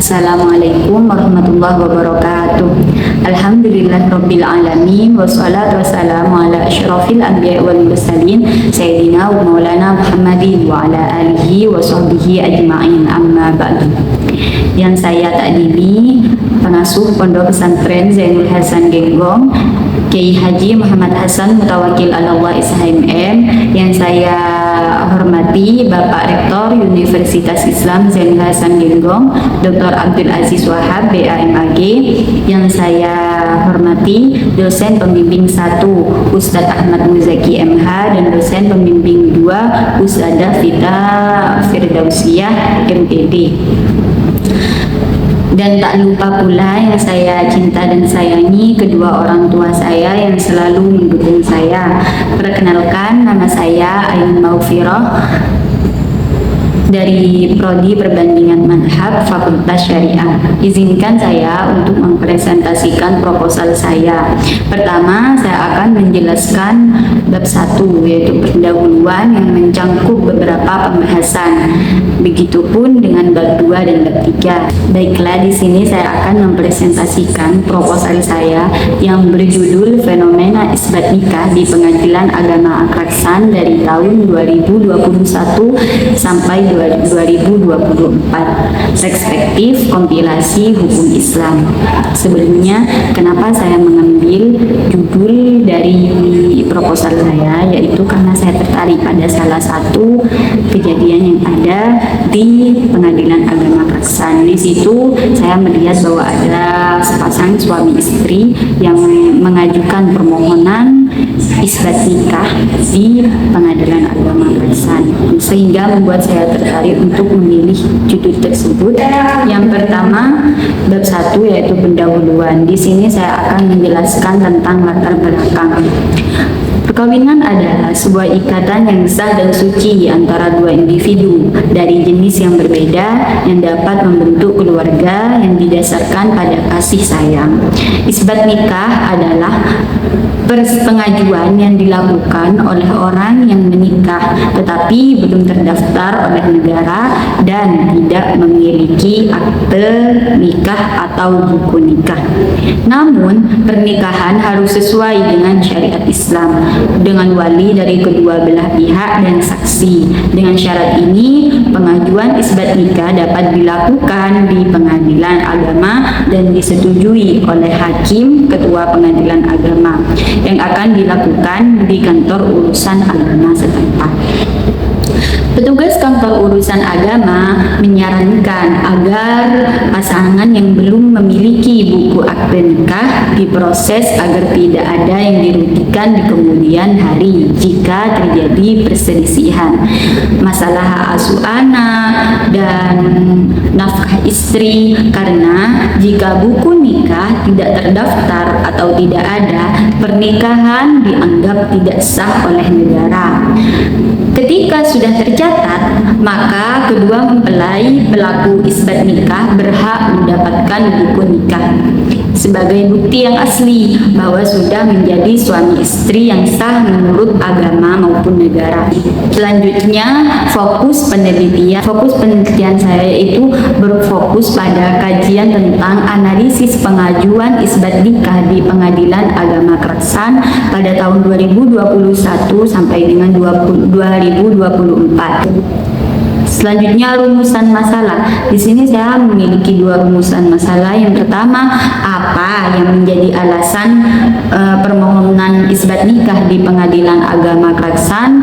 Assalamualaikum warahmatullahi wabarakatuh. Alhamdulillahirabbil alamin wassalatu wassalamu ala asyrafil anbiya'i wal mursalin sayyidina wa maulana Muhammadin wa ala alihi wa sahbihi ajma'in, amma ba'du. Yang saya takdimi pengasuh Pondok Pesantren Zainul Hasan Genggong, Kiai Haji Muhammad Hasan Mutawakil Allah SHMM. Yang saya hormati Bapak Rektor Universitas Islam Zainul Hasan Genggong, Dr. Abdul Aziz Wahab BAMAG. Yang saya hormati dosen pembimbing 1 Ustadz Ahmad Muzaki MH dan dosen pembimbing 2 Ustadzah Vita Firdausiah MPD. Dan tak lupa pula yang saya cinta dan sayangi kedua orang tua saya yang selalu mendukung saya. Perkenalkan, nama saya Ainun Maufiroh dari Prodi Perbandingan Madhab Fakultas Syariah. Izinkan saya untuk mempresentasikan proposal saya. Pertama, saya akan menjelaskan bab 1, yaitu pendahuluan yang mencangkup beberapa pembahasan. Begitupun dengan bab 2 dan bab 3. Baiklah, di sini saya akan mempresentasikan proposal saya yang berjudul Fenomena Isbat Nikah di Pengadilan Agama Akraksan dari tahun 2021 sampai 2024, perspektif kompilasi hukum Islam. Sebelumnya, kenapa saya mengambil judul dari proposal saya, yaitu karena saya tertarik pada salah satu kejadian yang ada di Pengadilan Agama Akraksan. Di situ saya melihat bahwa ada sepasang suami istri yang mengajukan permohonan isbat nikah di Pengadilan Agama Akraksan, sehingga membuat saya tertarik untuk memilih judul tersebut. Yang pertama, bab 1, yaitu pendahuluan. Di sini saya akan menjelaskan tentang latar belakang. Perkawinan adalah sebuah ikatan yang sah dan suci antara dua individu dari jenis yang berbeda yang dapat membentuk keluarga yang didasarkan pada kasih sayang. Isbat nikah adalah pengajuan yang dilakukan oleh orang yang menikah tetapi belum terdaftar oleh negara dan tidak memiliki akte nikah atau buku nikah. Namun, pernikahan harus sesuai dengan syariat Islam dengan wali dari kedua belah pihak dan saksi. Dengan syarat ini, pengajuan isbat nikah dapat dilakukan di pengadilan agama dan disetujui oleh hakim ketua pengadilan agama yang akan dilakukan di kantor urusan agama setempat. Petugas kantor urusan agama menyarankan agar pasangan yang belum memiliki buku akte nikah diproses agar tidak ada yang dirugikan di kemudian hari jika terjadi perselisihan masalah asuh anak dan nafkah istri, karena jika buku nikah tidak terdaftar atau tidak ada, pernikahan dianggap tidak sah oleh negara. Ketika sudah tercatat, maka kedua mempelai pelaku isbat nikah berhak mendapatkan buku nikah sebagai bukti yang asli bahwa sudah menjadi suami istri yang sah menurut agama maupun negara. Selanjutnya, fokus penelitian saya itu berfokus pada kajian tentang analisis pengajuan isbat nikah di Pengadilan Agama Akraksan pada tahun 2021 sampai dengan 2024. Selanjutnya, rumusan masalah. Di sini saya memiliki 2 rumusan masalah. Yang pertama, apa yang menjadi alasan permohonan isbat nikah di Pengadilan Agama Akraksan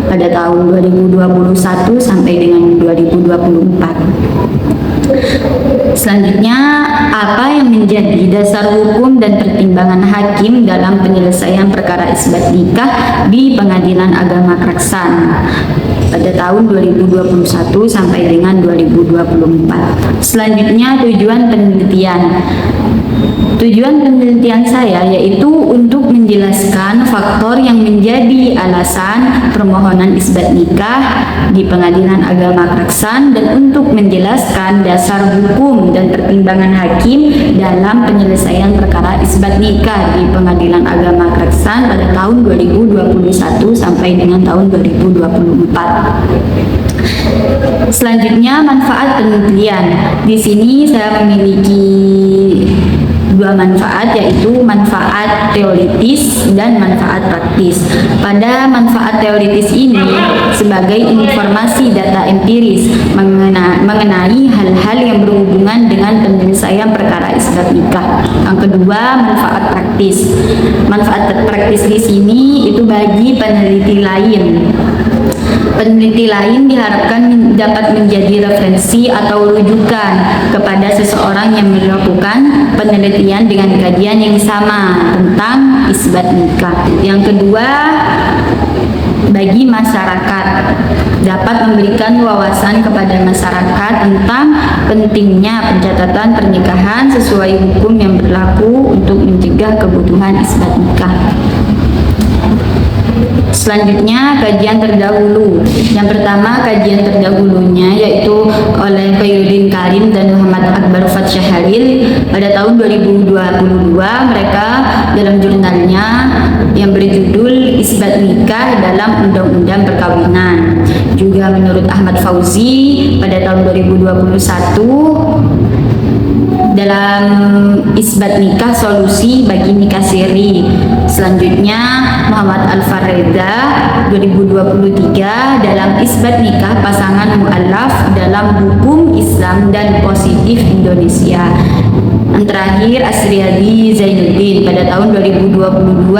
pada tahun 2021 sampai dengan 2024. Selanjutnya, apa yang menjadi dasar hukum dan pertimbangan hakim dalam penyelesaian perkara isbat nikah di Pengadilan Agama Akraksan pada tahun 2021 sampai dengan 2024. Selanjutnya, tujuan penelitian. Tujuan penelitian saya yaitu untuk menjelaskan faktor yang menjadi alasan permohonan isbat nikah di Pengadilan Agama Akraksan dan untuk menjelaskan dasar hukum dan pertimbangan hakim dalam penyelesaian perkara isbat nikah di Pengadilan Agama Kraksan pada tahun 2021 sampai dengan tahun 2024. Selanjutnya, manfaat penelitian. Di sini saya memiliki dua manfaat, yaitu manfaat teoritis dan manfaat praktis. Pada manfaat teoritis ini sebagai informasi data empiris mengenai hal-hal yang berhubungan dengan penyelesaian perkara isbat nikah. Yang kedua, manfaat praktis. Manfaat praktis di sini itu bagi peneliti lain. Peneliti lain diharapkan dapat menjadi referensi atau rujukan kepada seseorang yang melakukan penelitian dengan kajian yang sama tentang isbat nikah. Yang kedua, bagi masyarakat, dapat memberikan wawasan kepada masyarakat tentang pentingnya pencatatan pernikahan sesuai hukum yang berlaku untuk mencegah kebutuhan isbat nikah. Selanjutnya, kajian terdahulu. Yang pertama, kajian terdahulunya yaitu oleh Khairuddin Karim dan Muhammad Akbar Fatsyahalil pada tahun 2022. Mereka dalam jurnalnya yang berjudul Isbat Nikah dalam Undang-Undang Perkawinan. Juga menurut Ahmad Fauzi pada tahun 2021 dalam Isbat Nikah Solusi bagi Nikah Siri. Selanjutnya, Muhammad Al-Fareda 2023 dalam Isbat Nikah Pasangan Mu'allaf dalam Hukum Islam dan Positif Indonesia. Yang terakhir, Asriyadi Zainuddin pada tahun 2022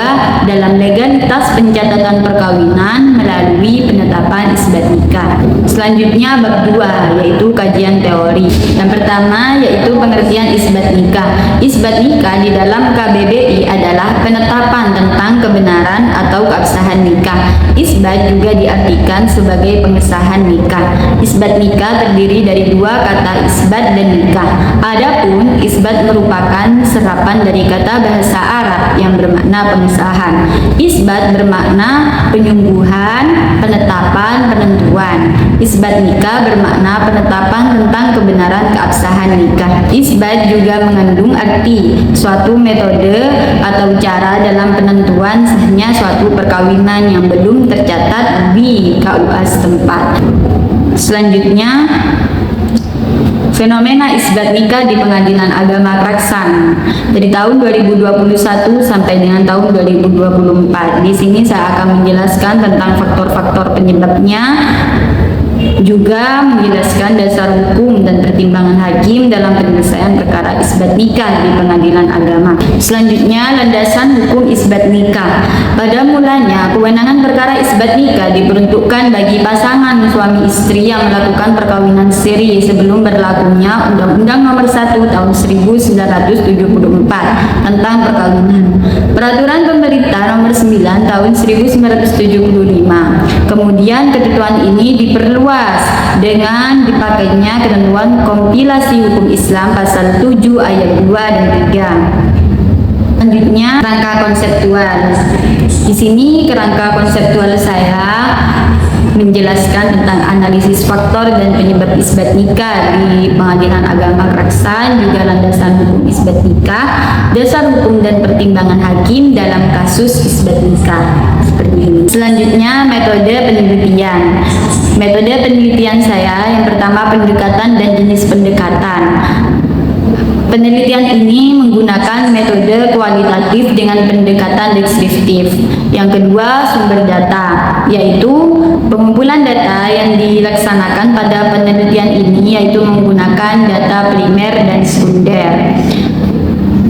dalam Legalitas Pencatatan Perkawinan melalui Penetapan Isbat Nikah. Selanjutnya, bab 2 yaitu kajian teori. Yang pertama yaitu pengertian isbat nikah. Isbat nikah di dalam KBBI adalah penetapan tentang kebenaran atau keabsahan nikah. Isbat juga diartikan sebagai pengesahan nikah. Isbat nikah terdiri dari dua kata isbat dan nikah. Adapun isbat merupakan serapan dari kata bahasa Arab yang bermakna pengesahan. Isbat bermakna penyungguhan, penetapan, penentuan. Isbat nikah bermakna penetapan tentang kebenaran keabsahan nikah. Isbat juga mengandung arti suatu metode atau cara dalam penentuan sahnya suatu perkawinan yang belum tercatat di KUA setempat. Selanjutnya, fenomena isbat nikah di Pengadilan Agama Kraksan dari tahun 2021 sampai dengan tahun 2024. Di sini saya akan menjelaskan tentang faktor-faktor penyebabnya, juga menjelaskan dasar hukum dan pertimbangan hakim dalam penyelesaian perkara isbat nikah di Pengadilan Agama. Selanjutnya, landasan hukum isbat nikah. Pada mulanya, kewenangan perkara isbat nikah diperuntukkan bagi pasangan suami istri yang melakukan perkawinan siri sebelum berlakunya Undang-Undang Nomor 1 Tahun 1974 tentang perkawinan. Peraturan Pemerintah Nomor 9 Tahun 1975. Kemudian ketentuan ini diperluas dengan dipakainya ketentuan kompilasi hukum Islam pasal 7 ayat 2 dan 3. Selanjutnya, kerangka konseptual. Di sini kerangka konseptual saya menjelaskan tentang analisis faktor dan penyebab isbat nikah di Pengadilan Agama Kraksan, juga landasan hukum isbat nikah, dasar hukum dan pertimbangan hakim dalam kasus isbat nikah. Seperti ini. Selanjutnya, metode penelitian. Metode penelitian saya yang pertama pendekatan dan jenis pendekatan. Penelitian ini menggunakan metode kualitatif dengan pendekatan deskriptif. Yang kedua, sumber data, yaitu pengumpulan data yang dilaksanakan pada penelitian ini yaitu menggunakan data primer dan sekunder.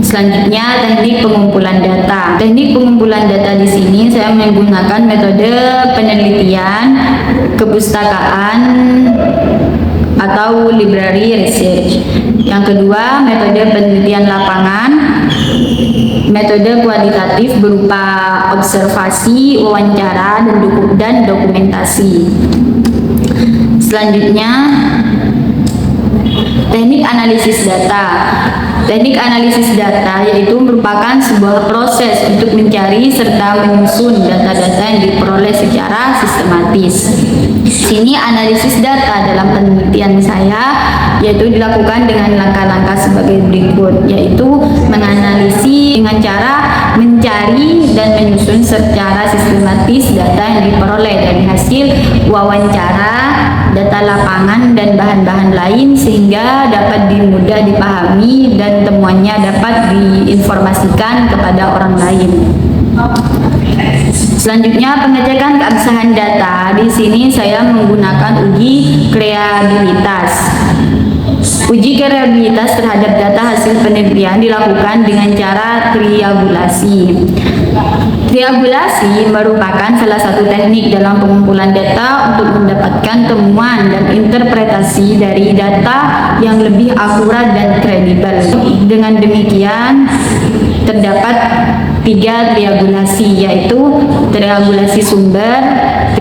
Selanjutnya, teknik pengumpulan data. Teknik pengumpulan data di sini saya menggunakan metode penelitian kepustakaan atau library research. Yang kedua, metode penelitian lapangan. Metode kualitatif berupa observasi, wawancara, dan dokumentasi. Selanjutnya, teknik analisis data. Teknik analisis data yaitu merupakan sebuah proses untuk mencari serta menyusun data-data yang diperoleh secara sistematis. Sini analisis data dalam penelitian saya yaitu dilakukan dengan langkah-langkah sebagai berikut, yaitu menganalisis dengan cara mencari dan menyusun secara sistematis data yang diperoleh dari hasil wawancara, data lapangan dan bahan-bahan lain sehingga dapat mudah dipahami dan temuannya dapat diinformasikan kepada orang lain. Selanjutnya, pengecekan keabsahan data. Di sini saya menggunakan uji kreativitas. Uji kreativitas terhadap data hasil penelitian dilakukan dengan cara triangulasi. Triangulasi merupakan salah satu teknik dalam pengumpulan data untuk mendapatkan temuan dan interpretasi dari data yang lebih akurat dan kredibel. Dengan demikian, terdapat 3 triangulasi, yaitu triangulasi sumber,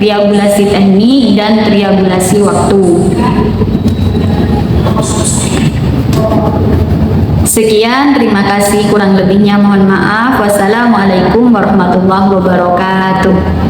triangulasi teknik, dan triangulasi waktu. Sekian, terima kasih. Kurang lebihnya mohon maaf. Wassalamualaikum warahmatullahi wabarakatuh.